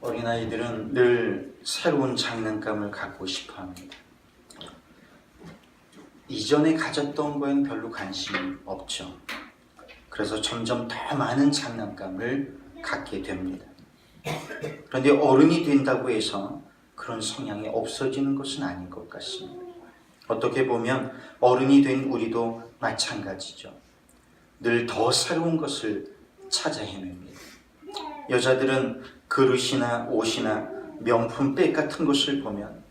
어린아이들은 늘 새로운 장난감을 갖고 싶어 합니다. 이전에 가졌던 거엔 별로 관심이 없죠. 그래서 점점 더 많은 장난감을 갖게 됩니다. 그런데 어른이 된다고 해서 그런 성향이 없어지는 것은 아닌 것 같습니다. 어떻게 보면 어른이 된 우리도 마찬가지죠. 늘 더 새로운 것을 찾아 헤맵니다. 여자들은 그릇이나 옷이나 명품 백 같은 것을 보면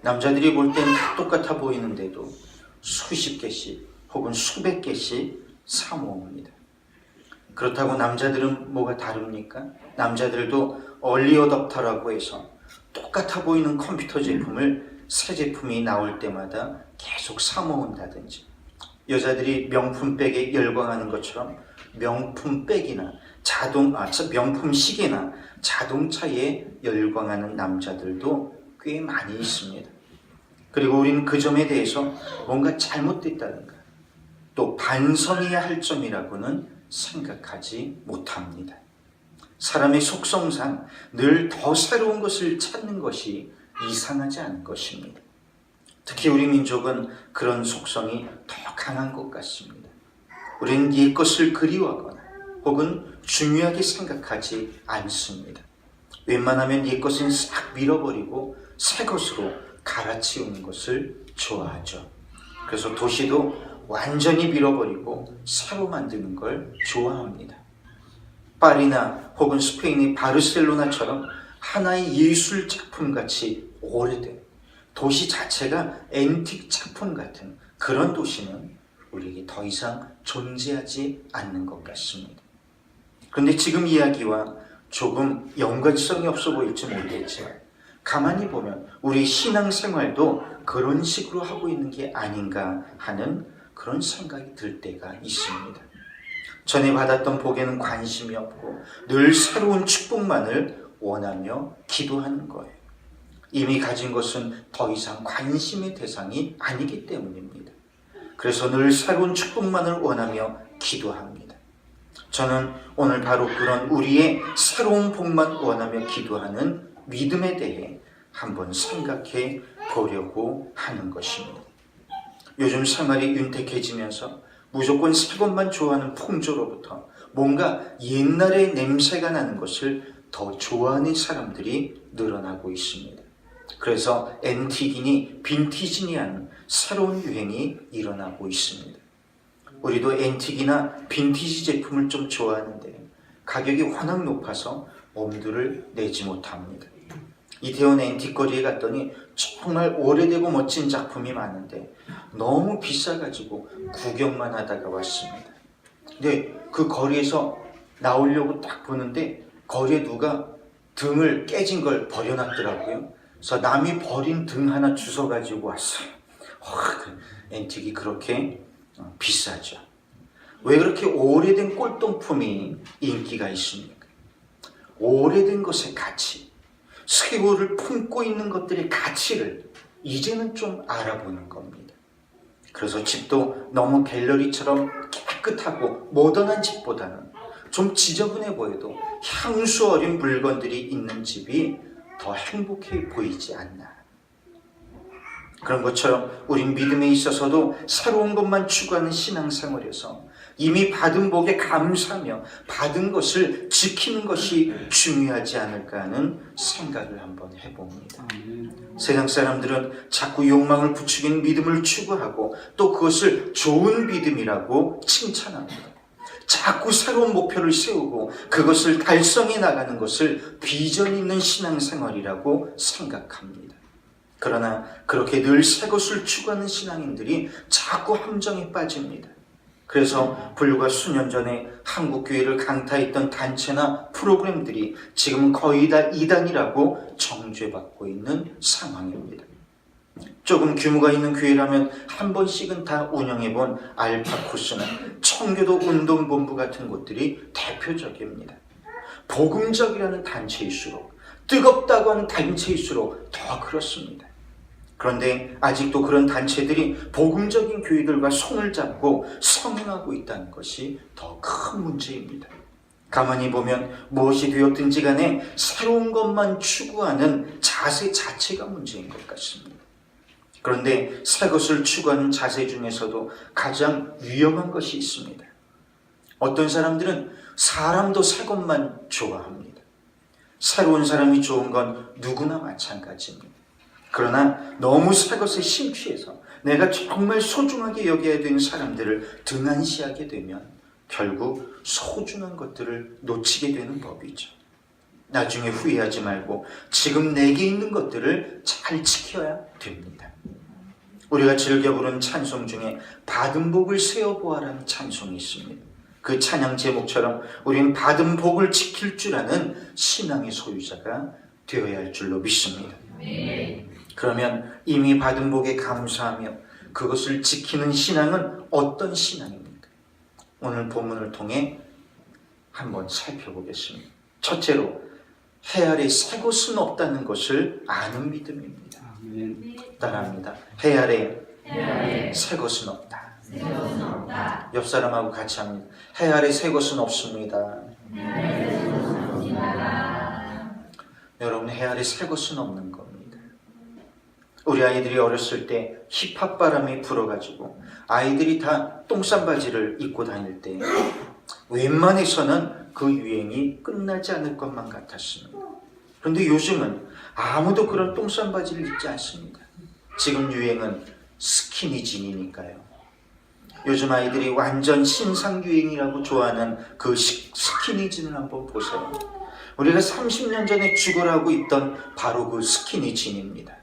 남자들이 볼 땐 다 똑같아 보이는데도 수십 개씩 혹은 수백 개씩 사 모읍니다. 그렇다고 남자들은 뭐가 다릅니까? 남자들도 얼리 어댑터라고 해서 똑같아 보이는 컴퓨터 제품을 새 제품이 나올 때마다 계속 사 모은다든지, 여자들이 명품 백에 열광하는 것처럼 명품 백이나 명품 시계나 자동차에 열광하는 남자들도 꽤 많이 있습니다. 그리고 우리는 그 점에 대해서 뭔가 잘못됐다든가 또 반성해야 할 점이라고는 생각하지 못합니다. 사람의 속성상 늘 더 새로운 것을 찾는 것이 이상하지 않은 것입니다. 특히 우리 민족은 그런 속성이 더 강한 것 같습니다. 우리는 옛 것을 그리워하거나 혹은 중요하게 생각하지 않습니다. 웬만하면 옛 것은 싹 밀어버리고 새 것으로 갈아치우는 것을 좋아하죠. 그래서 도시도 완전히 밀어버리고 새로 만드는 걸 좋아합니다. 파리나 혹은 스페인의 바르셀로나처럼 하나의 예술 작품같이 오래된 도시 자체가 앤틱 작품 같은 그런 도시는 우리에게 더 이상 존재하지 않는 것 같습니다. 그런데 지금 이야기와 조금 연관성이 없어 보일지 모르겠지만 가만히 보면 우리 신앙생활도 그런 식으로 하고 있는 게 아닌가 하는 그런 생각이 들 때가 있습니다. 전에 받았던 복에는 관심이 없고 늘 새로운 축복만을 원하며 기도하는 거예요. 이미 가진 것은 더 이상 관심의 대상이 아니기 때문입니다. 그래서 늘 새로운 축복만을 원하며 기도합니다. 저는 오늘 바로 그런 우리의 새로운 복만 원하며 기도하는 믿음에 대해 한번 생각해 보려고 하는 것입니다. 요즘 생활이 윤택해지면서 무조건 새 것만 좋아하는 풍조로부터 뭔가 옛날의 냄새가 나는 것을 더 좋아하는 사람들이 늘어나고 있습니다. 그래서 앤틱이니 빈티지니 하는 새로운 유행이 일어나고 있습니다. 우리도 앤틱이나 빈티지 제품을 좀 좋아하는데 가격이 워낙 높아서 엄두를 내지 못합니다. 이태원 앤틱거리에 갔더니 정말 오래되고 멋진 작품이 많은데 너무 비싸가지고 구경만 하다가 왔습니다. 근데 그 거리에서 나오려고 딱 보는데 거리에 누가 등을 깨진 걸 버려놨더라고요. 그래서 남이 버린 등 하나 주워가지고 왔어요. 그 앤틱이 그렇게 비싸죠. 왜 그렇게 오래된 꼴동품이 인기가 있습니까? 오래된 것의 가치, 세월을 품고 있는 것들의 가치를 이제는 좀 알아보는 겁니다. 그래서 집도 너무 갤러리처럼 깨끗하고 모던한 집보다는 좀 지저분해 보여도 향수 어린 물건들이 있는 집이 더 행복해 보이지 않나. 그런 것처럼 우린 믿음에 있어서도 새로운 것만 추구하는 신앙생활에서 이미 받은 복에 감사하며 받은 것을 지키는 것이 중요하지 않을까 하는 생각을 한번 해봅니다. 세상 사람들은 자꾸 욕망을 부추기는 믿음을 추구하고 또 그것을 좋은 믿음이라고 칭찬합니다. 자꾸 새로운 목표를 세우고 그것을 달성해 나가는 것을 비전 있는 신앙생활이라고 생각합니다. 그러나 그렇게 늘 새 것을 추구하는 신앙인들이 자꾸 함정에 빠집니다. 그래서 불과 수년 전에 한국교회를 강타했던 단체나 프로그램들이 지금은 거의 다 이단이라고 정죄받고 있는 상황입니다. 조금 규모가 있는 교회라면 한 번씩은 다 운영해본 알파코스나 청교도 운동본부 같은 곳들이 대표적입니다. 복음적이라는 단체일수록, 뜨겁다고 하는 단체일수록 더 그렇습니다. 그런데 아직도 그런 단체들이 복음적인 교회들과 손을 잡고 성행하고 있다는 것이 더 큰 문제입니다. 가만히 보면 무엇이 되었든지 간에 새로운 것만 추구하는 자세 자체가 문제인 것 같습니다. 그런데 새 것을 추구하는 자세 중에서도 가장 위험한 것이 있습니다. 어떤 사람들은 사람도 새 것만 좋아합니다. 새로운 사람이 좋은 건 누구나 마찬가지입니다. 그러나 너무 새 것에 심취해서 내가 정말 소중하게 여겨야 되는 사람들을 등한시하게 되면 결국 소중한 것들을 놓치게 되는 법이죠. 나중에 후회하지 말고 지금 내게 있는 것들을 잘 지켜야 됩니다. 우리가 즐겨 부르는 찬송 중에 받은 복을 세어보아라는 찬송이 있습니다. 그 찬양 제목처럼 우리는 받은 복을 지킬 줄 아는 신앙의 소유자가 되어야 할 줄로 믿습니다. 그러면 이미 받은 복에 감사하며 그것을 지키는 신앙은 어떤 신앙입니까? 오늘 본문을 통해 한번 살펴보겠습니다. 첫째로, 해 아래 새 것은 없다는 것을 아는 믿음입니다. 따라합니다. 해 아래 새 것은 없다. 옆 사람하고 같이 합니다. 해 아래 새 것은 없습니다. 여러분, 해 아래 새 것은 없는 겁니다. 우리 아이들이 어렸을 때 힙합 바람이 불어가지고 아이들이 다 똥싼 바지를 입고 다닐 때 웬만해서는 그 유행이 끝나지 않을 것만 같았습니다. 그런데 요즘은 아무도 그런 똥싼 바지를 입지 않습니다. 지금 유행은 스키니진이니까요. 요즘 아이들이 완전 신상 유행이라고 좋아하는 그 스키니진을 한번 보세요. 우리가 30년 전에 죽으라고 입던 바로 그 스키니진입니다.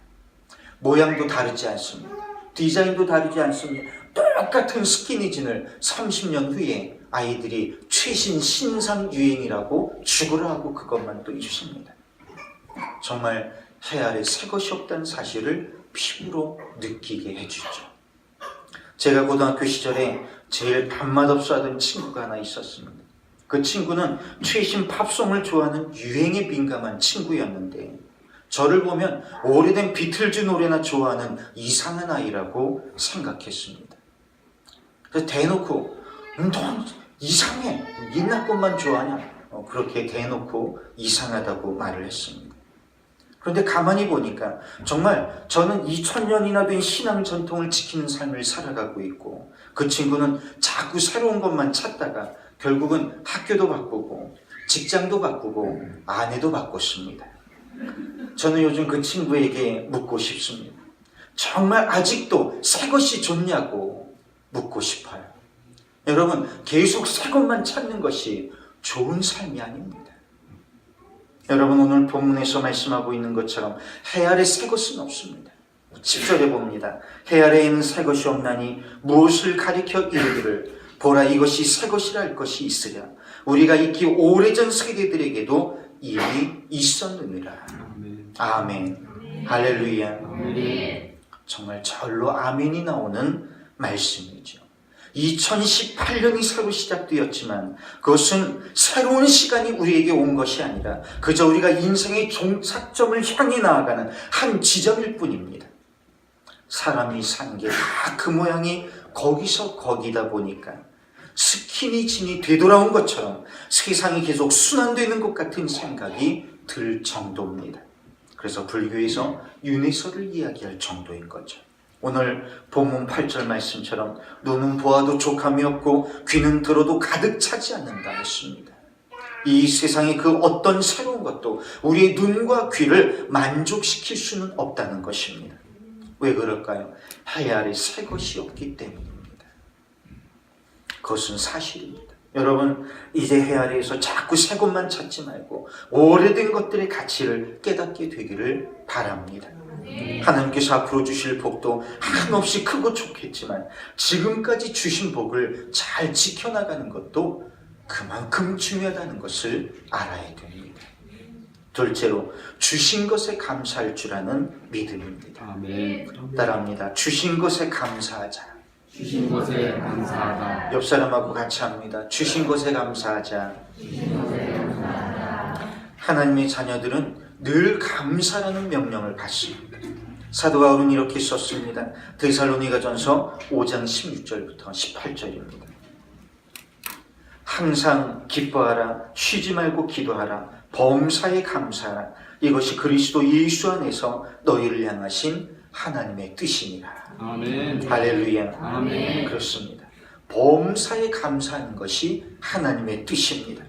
모양도 다르지 않습니다. 디자인도 다르지 않습니다. 똑같은 스키니진을 30년 후에 아이들이 최신 신상 유행이라고 죽으라 하고 그것만 또 입습니다. 정말 해 아래 새 것이 없다는 사실을 피부로 느끼게 해주죠. 제가 고등학교 시절에 제일 밥맛 없어 하던 친구가 하나 있었습니다. 그 친구는 최신 팝송을 좋아하는 유행에 민감한 친구였는데 저를 보면 오래된 비틀즈 노래나 좋아하는 이상한 아이라고 생각했습니다. 그래서 대놓고 너 이상해, 옛날 것만 좋아하냐, 그렇게 대놓고 이상하다고 말을 했습니다. 그런데 가만히 보니까 정말 저는 2000년이나 된 신앙 전통을 지키는 삶을 살아가고 있고 그 친구는 자꾸 새로운 것만 찾다가 결국은 학교도 바꾸고 직장도 바꾸고 아내도 바꿨습니다. 저는 요즘 그 친구에게 묻고 싶습니다. 정말 아직도 새 것이 좋냐고 묻고 싶어요. 여러분, 계속 새 것만 찾는 것이 좋은 삶이 아닙니다. 여러분, 오늘 본문에서 말씀하고 있는 것처럼 해 아래 새 것은 없습니다. 10절에 봅니다. 해 아래에는 새 것이 없나니 무엇을 가리켜 이르기를 보라 이것이 새 것이라 할 것이 있으랴. 우리가 익히 오래전 세대들에게도 이미 있었느니라. 아멘. 할렐루야. 아멘. 정말 절로 아멘이 나오는 말씀이죠. 2018년이 새로 시작되었지만 그것은 새로운 시간이 우리에게 온 것이 아니라 그저 우리가 인생의 종착점을 향해 나아가는 한 지점일 뿐입니다. 사람이 산 게 다 그 모양이 거기서 거기다 보니까 스키니진이 되돌아온 것처럼 세상이 계속 순환되는 것 같은 생각이 들 정도입니다. 그래서 불교에서 윤회설을 이야기할 정도인 거죠. 오늘 본문 8절 말씀처럼 눈은 보아도 족함이 없고 귀는 들어도 가득 차지 않는다 했습니다. 이 세상의 그 어떤 새로운 것도 우리의 눈과 귀를 만족시킬 수는 없다는 것입니다. 왜 그럴까요? 해 아래 새 것이 없기 때문입니다. 그것은 사실입니다. 여러분, 이제 해 아래에서 자꾸 새 것만 찾지 말고 오래된 것들의 가치를 깨닫게 되기를 바랍니다. 하나님께서 앞으로 주실 복도 한없이 크고 좋겠지만 지금까지 주신 복을 잘 지켜나가는 것도 그만큼 중요하다는 것을 알아야 됩니다. 둘째로, 주신 것에 감사할 줄 아는 믿음입니다. 아멘. 따라합니다. 주신 것에 감사하자. 주신 것에 감사하다. 옆 사람하고 같이 합니다. 주신 것에 감사하자. 하나님의 자녀들은 늘 감사라는 명령을 받습니다. 사도 바울은 이렇게 썼습니다. 데살로니가전서 5장 16절부터 18절입니다. 항상 기뻐하라, 쉬지 말고 기도하라, 범사에 감사하라. 이것이 그리스도 예수 안에서 너희를 향하신 하나님의 뜻이니라. 아멘. 할렐루야. 아멘. 그렇습니다. 범사에 감사하는 것이 하나님의 뜻입니다.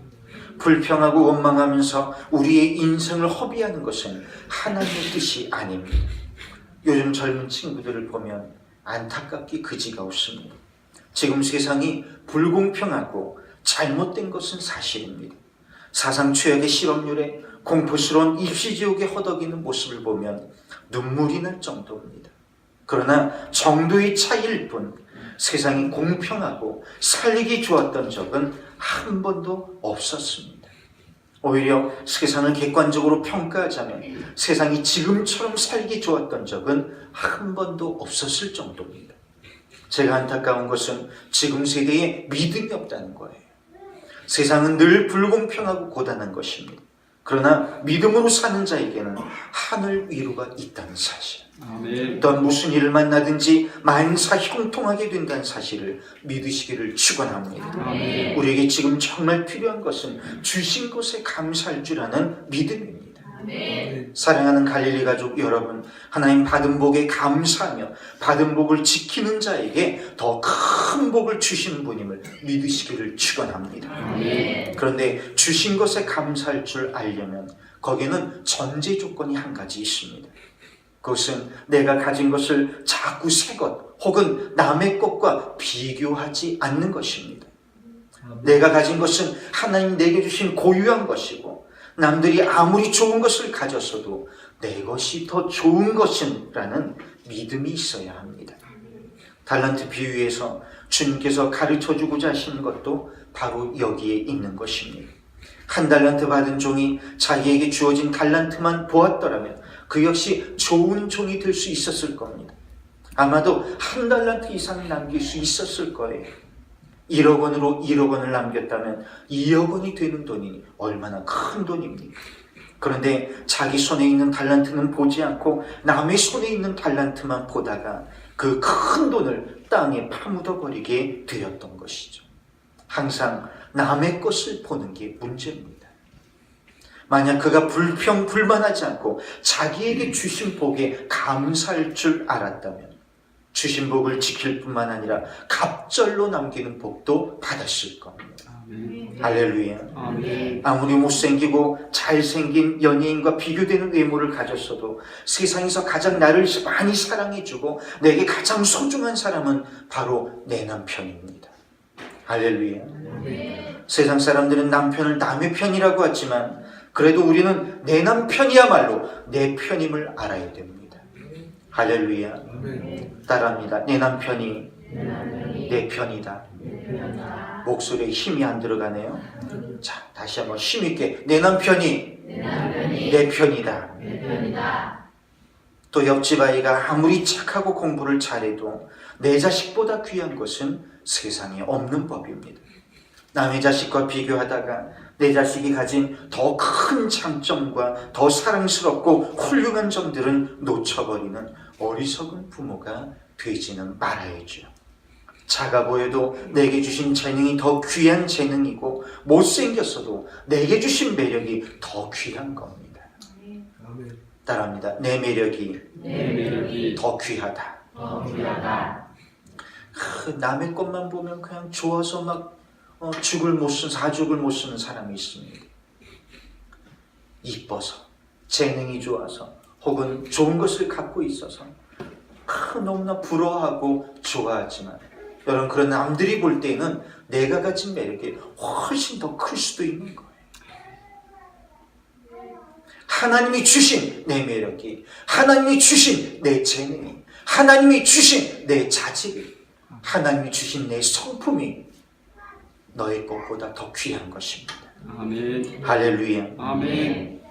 불평하고 원망하면서 우리의 인생을 허비하는 것은 하나님의 뜻이 아닙니다. 요즘 젊은 친구들을 보면 안타깝기 그지가 없습니다. 지금 세상이 불공평하고 잘못된 것은 사실입니다. 사상 최악의 실업률에 공포스러운 입시지옥에 허덕이는 모습을 보면 눈물이 날 정도입니다. 그러나 정도의 차이일 뿐 세상이 공평하고 살기 좋았던 적은 한 번도 없었습니다. 오히려 세상을 객관적으로 평가하자면 세상이 지금처럼 살기 좋았던 적은 한 번도 없었을 정도입니다. 제가 안타까운 것은 지금 세대에 믿음이 없다는 거예요. 세상은 늘 불공평하고 고단한 것입니다. 그러나 믿음으로 사는 자에게는 하늘 위로가 있다는 사실, 아멘. 또한 무슨 일을 만나든지 만사 형통하게 된다는 사실을 믿으시기를 축원합니다. 아멘. 우리에게 지금 정말 필요한 것은 주신 것에 감사할 줄 아는 믿음입니다. 사랑하는 갈릴리 가족 여러분, 하나님 받은 복에 감사하며 받은 복을 지키는 자에게 더 큰 복을 주시는 분임을 믿으시기를 축원합니다. 그런데 주신 것에 감사할 줄 알려면 거기에는 전제 조건이 한 가지 있습니다. 그것은 내가 가진 것을 자꾸 새 것 혹은 남의 것과 비교하지 않는 것입니다. 내가 가진 것은 하나님 내게 주신 고유한 것이고 남들이 아무리 좋은 것을 가졌어도 내 것이 더 좋은 것이라는 믿음이 있어야 합니다. 달란트 비유에서 주님께서 가르쳐주고자 하시는 것도 바로 여기에 있는 것입니다. 한 달란트 받은 종이 자기에게 주어진 달란트만 보았더라면 그 역시 좋은 종이 될 수 있었을 겁니다. 아마도 한 달란트 이상 남길 수 있었을 거예요. 1억 원으로 1억 원을 남겼다면 2억 원이 되는 돈이 얼마나 큰 돈입니까? 그런데 자기 손에 있는 달란트는 보지 않고 남의 손에 있는 달란트만 보다가 그 큰 돈을 땅에 파묻어 버리게 되었던 것이죠. 항상 남의 것을 보는 게 문제입니다. 만약 그가 불평불만하지 않고 자기에게 주신 복에 감사할 줄 알았다면 주신 복을 지킬 뿐만 아니라 갑절로 남기는 복도 받았을 겁니다. 아멘. 할렐루야. 아멘. 아무리 못생기고 잘생긴 연예인과 비교되는 외모를 가졌어도 세상에서 가장 나를 많이 사랑해주고 내게 가장 소중한 사람은 바로 내 남편입니다. 할렐루야. 세상 사람들은 남편을 남의 편이라고 하지만 그래도 우리는 내 남편이야말로 내 편임을 알아야 됩니다. 할렐루야. 따라합니다. 내 남편이 내 편이다. 목소리에 힘이 안 들어가네요. 자, 다시 한번 힘있게. 내 남편이 내 편이다. 또 옆집 아이가 아무리 착하고 공부를 잘해도 내 자식보다 귀한 것은 세상에 없는 법입니다. 남의 자식과 비교하다가 내 자식이 가진 더 큰 장점과 더 사랑스럽고 훌륭한 점들은 놓쳐버리는 어리석은 부모가 되지는 말아야죠. 작아 보여도 내게 주신 재능이 더 귀한 재능이고 못생겼어도 내게 주신 매력이 더 귀한 겁니다. 따라합니다. 내 매력이 더 귀하다. 남의 것만 보면 그냥 좋아서 막 죽을 못 쓰는, 사죽을 못 쓰는 사람이 있습니다. 이뻐서, 재능이 좋아서, 혹은 좋은 것을 갖고 있어서 너무나 부러워하고 좋아하지만 여러분, 그런 남들이 볼 때는 내가 가진 매력이 훨씬 더 클 수도 있는 거예요. 하나님이 주신 내 매력이, 하나님이 주신 내 재능이, 하나님이 주신 내 자질이, 하나님이 주신 내 성품이 너의 것보다 더 귀한 것입니다. 아멘. 할렐루야. 아멘.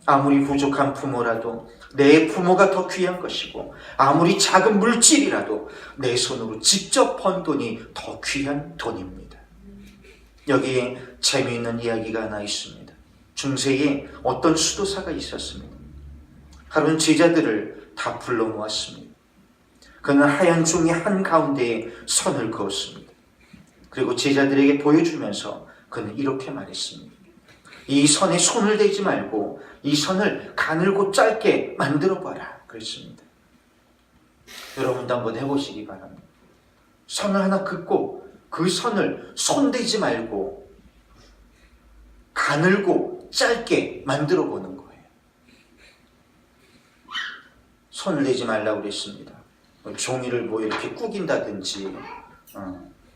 아무리 부족한 부모라도 내 부모가 더 귀한 것이고 아무리 작은 물질이라도 내 손으로 직접 번 돈이 더 귀한 돈입니다. 여기에 재미있는 이야기가 하나 있습니다. 중세에 어떤 수도사가 있었습니다. 하루는 제자들을 다 불러 모았습니다. 그는 하얀 종이 한가운데에 선을 그었습니다. 그리고 제자들에게 보여주면서 그는 이렇게 말했습니다. 이 선에 손을 대지 말고 이 선을 가늘고 짧게 만들어봐라 그랬습니다. 여러분도 한번 해보시기 바랍니다. 선을 하나 긋고 그 선을 손대지 말고 가늘고 짧게 만들어 보는 거예요. 손을 대지 말라고 그랬습니다. 종이를 뭐 이렇게 구긴다든지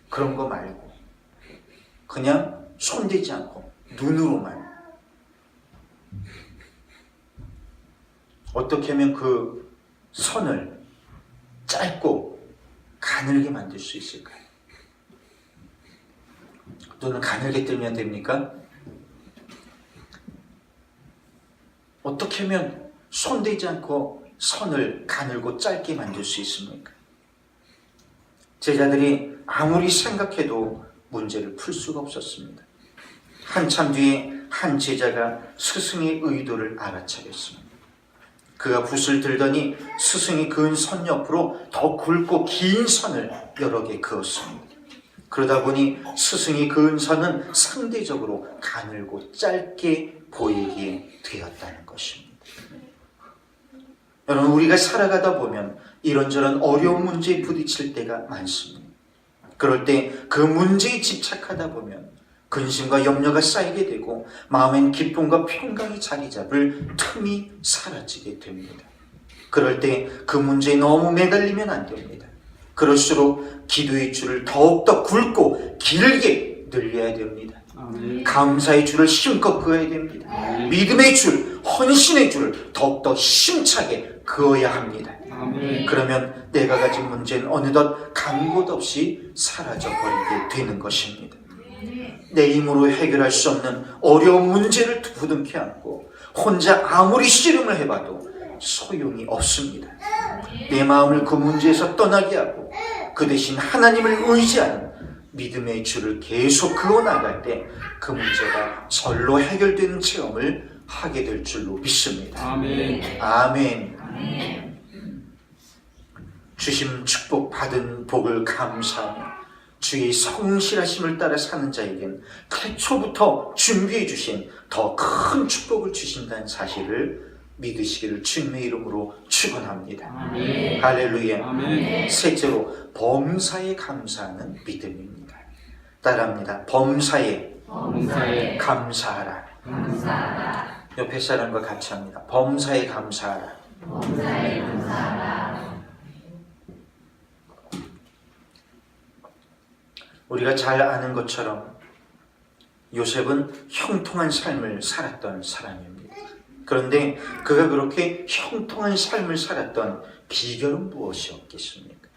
그런 거 말고 그냥 손대지 않고 눈으로만 어떻게 하면 그 선을 짧고 가늘게 만들 수 있을까요? 눈을 가늘게 뜨면 됩니까? 어떻게 하면 손대지 않고 선을 가늘고 짧게 만들 수 있습니까? 제자들이 아무리 생각해도 문제를 풀 수가 없었습니다. 한참 뒤에 한 제자가 스승의 의도를 알아차렸습니다. 그가 붓을 들더니 스승이 그은 선 옆으로 더 굵고 긴 선을 여러 개 그었습니다. 그러다 보니 스승이 그은 선은 상대적으로 가늘고 짧게 보이게 되었다는 것입니다. 여러분, 우리가 살아가다 보면 이런저런 어려운 문제에 부딪힐 때가 많습니다. 그럴 때 그 문제에 집착하다 보면 근심과 염려가 쌓이게 되고 마음엔 기쁨과 평강이 자리 잡을 틈이 사라지게 됩니다. 그럴 때 그 문제에 너무 매달리면 안 됩니다. 그럴수록 기도의 줄을 더욱더 굵고 길게 늘려야 됩니다. 아멘. 감사의 줄을 힘껏 그어야 됩니다. 믿음의 줄, 헌신의 줄을 더욱더 힘차게 그어야 합니다. 아멘. 그러면 내가 가진 문제는 어느덧 간 곳 없이 사라져버리게 되는 것입니다. 내 힘으로 해결할 수 없는 어려운 문제를 부둥켜 안고 혼자 아무리 씨름을 해봐도 소용이 없습니다. 내 마음을 그 문제에서 떠나게 하고 그 대신 하나님을 의지하는 믿음의 줄을 계속 그어나갈 때 그 문제가 절로 해결되는 체험을 하게 될 줄로 믿습니다. 아멘. 아멘. 주심 축복 받은 복을 감사하며 주의 성실하심을 따라 사는 자에겐 태초부터 준비해 주신 더 큰 축복을 주신다는 사실을 믿으시기를 주님의 이름으로 축원합니다. 아멘. 할렐루야. 아멘. 셋째로 범사에 감사하는 믿음입니다. 따라합니다. 범사에 감사하라. 옆에 사람과 같이 합니다. 범사에 감사하라. 우리가 잘 아는 것처럼 요셉은 형통한 삶을 살았던 사람입니다. 그런데 그가 그렇게 형통한 삶을 살았던 비결은 무엇이었겠습니까?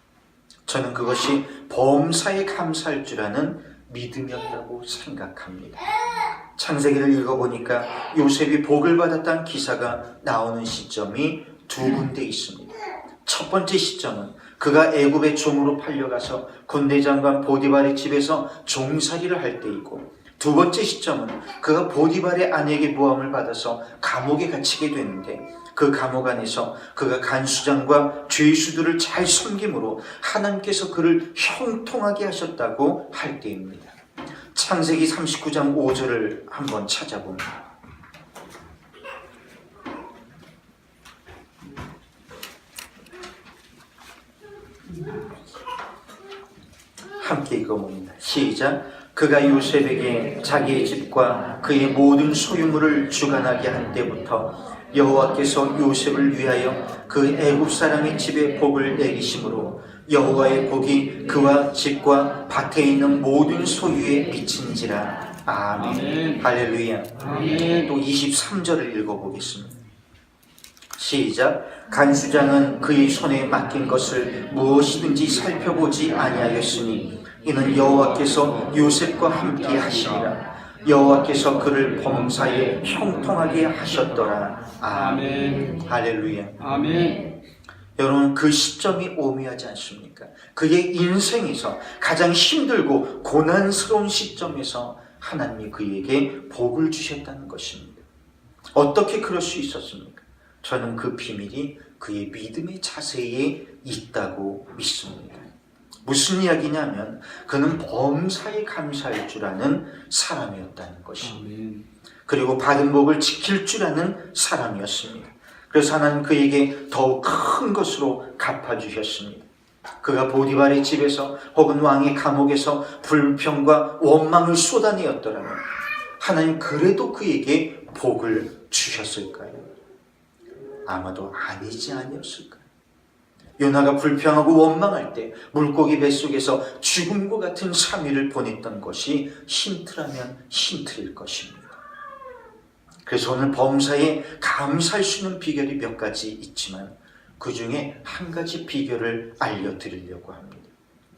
저는 그것이 범사에 감사할 줄 아는 믿음이었다고 생각합니다. 창세기를 읽어보니까 요셉이 복을 받았다는 기사가 나오는 시점이 두 군데 있습니다. 첫 번째 시점은 그가 애굽의 종으로 팔려가서 군대장관 보디발의 집에서 종살이를 할 때이고, 두 번째 시점은 그가 보디발의 아내에게 모함을 받아서 감옥에 갇히게 되는데 그 감옥 안에서 그가 간수장과 죄수들을 잘 섬김으로 하나님께서 그를 형통하게 하셨다고 할 때입니다. 창세기 39장 5절을 한번 찾아봅니다. 함께 읽어봅니다. 시작. 그가 요셉에게 자기의 집과 그의 모든 소유물을 주관하게 한 때부터 여호와께서 요셉을 위하여 그 애굽 사람의 집에 복을 내리심으로 여호와의 복이 그와 집과 밭에 있는 모든 소유에 미친지라. 아멘. 아멘. 할렐루야. 아멘. 또 23절을 읽어보겠습니다. 시작. 간수장은 그의 손에 맡긴 것을 무엇이든지 살펴보지 아니하였으니 이는 여호와께서 요셉과 함께 하시니라. 여호와께서 그를 범사에 형통하게 하셨더라. 아멘. 할렐루야. 아멘. 여러분, 그 시점이 오묘하지 않습니까? 그의 인생에서 가장 힘들고 고난스러운 시점에서 하나님이 그에게 복을 주셨다는 것입니다. 어떻게 그럴 수 있었습니까? 저는 그 비밀이 그의 믿음의 자세에 있다고 믿습니다. 무슨 이야기냐면 그는 범사에 감사할 줄 아는 사람이었다는 것입니다. 아멘. 그리고 받은 복을 지킬 줄 아는 사람이었습니다. 그래서 하나님 그에게 더욱 큰 것으로 갚아주셨습니다. 그가 보디발의 집에서 혹은 왕의 감옥에서 불평과 원망을 쏟아내었더라면 하나님 그래도 그에게 복을 주셨을까요? 아마도 아니지 아니었을까요? 요나가 불평하고 원망할 때 물고기 뱃속에서 죽음과 같은 3일을 보냈던 것이 힌트라면 힌트일 것입니다. 그래서 오늘 범사에 감사할 수 있는 비결이 몇 가지 있지만 그 중에 한 가지 비결을 알려드리려고 합니다.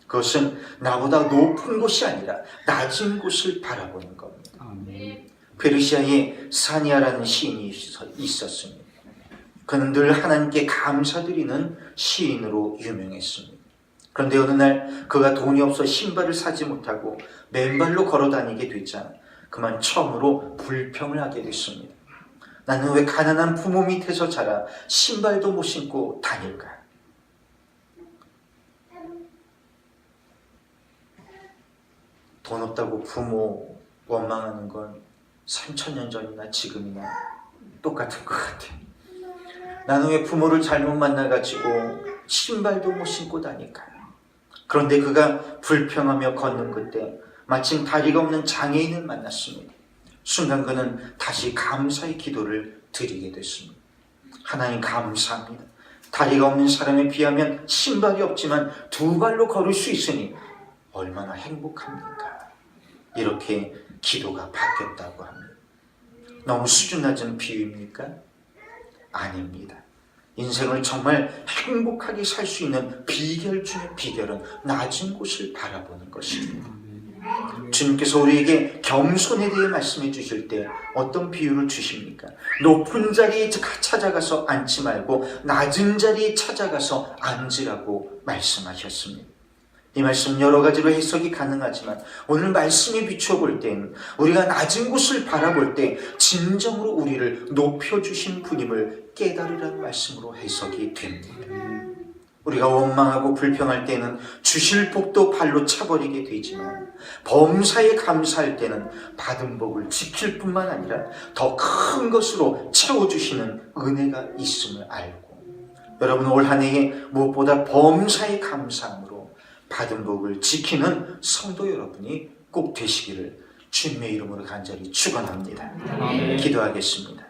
그것은 나보다 높은 곳이 아니라 낮은 곳을 바라보는 겁니다. 아멘. 페르시아에 사니아라는 시인이 있었습니다. 그는 늘 하나님께 감사드리는 시인으로 유명했습니다. 그런데 어느 날 그가 돈이 없어 신발을 사지 못하고 맨발로 걸어다니게 되자 그만 처음으로 불평을 하게 됐습니다. 나는 왜 가난한 부모 밑에서 자라 신발도 못 신고 다닐까? 돈 없다고 부모 원망하는 건 3000년 전이나 지금이나 똑같은 것 같아요. 나는 왜 부모를 잘못 만나가지고 신발도 못 신고 다닐까요? 그런데 그가 불평하며 걷는 그때 마침 다리가 없는 장애인을 만났습니다. 순간 그는 다시 감사의 기도를 드리게 됐습니다. 하나님 감사합니다. 다리가 없는 사람에 비하면 신발이 없지만 두 발로 걸을 수 있으니 얼마나 행복합니까? 이렇게 기도가 바뀌었다고 합니다. 너무 수준 낮은 비유입니까? 아닙니다. 인생을 정말 행복하게 살 수 있는 비결 중의 비결은 낮은 곳을 바라보는 것입니다. 주님께서 우리에게 겸손에 대해 말씀해 주실 때 어떤 비유를 주십니까? 높은 자리에 찾아가서 앉지 말고 낮은 자리에 찾아가서 앉으라고 말씀하셨습니다. 이 말씀 여러 가지로 해석이 가능하지만 오늘 말씀에 비추어 볼 때는 우리가 낮은 곳을 바라볼 때 진정으로 우리를 높여주신 분임을 깨달으라는 말씀으로 해석이 됩니다. 우리가 원망하고 불평할 때는 주실 복도 발로 차버리게 되지만 범사에 감사할 때는 받은 복을 지킬 뿐만 아니라 더 큰 것으로 채워주시는 은혜가 있음을 알고 여러분 올 한 해에 무엇보다 범사에 감사함으로 받은 복을 지키는 성도 여러분이 꼭 되시기를 주님의 이름으로 간절히 축원합니다. 아멘. 기도하겠습니다.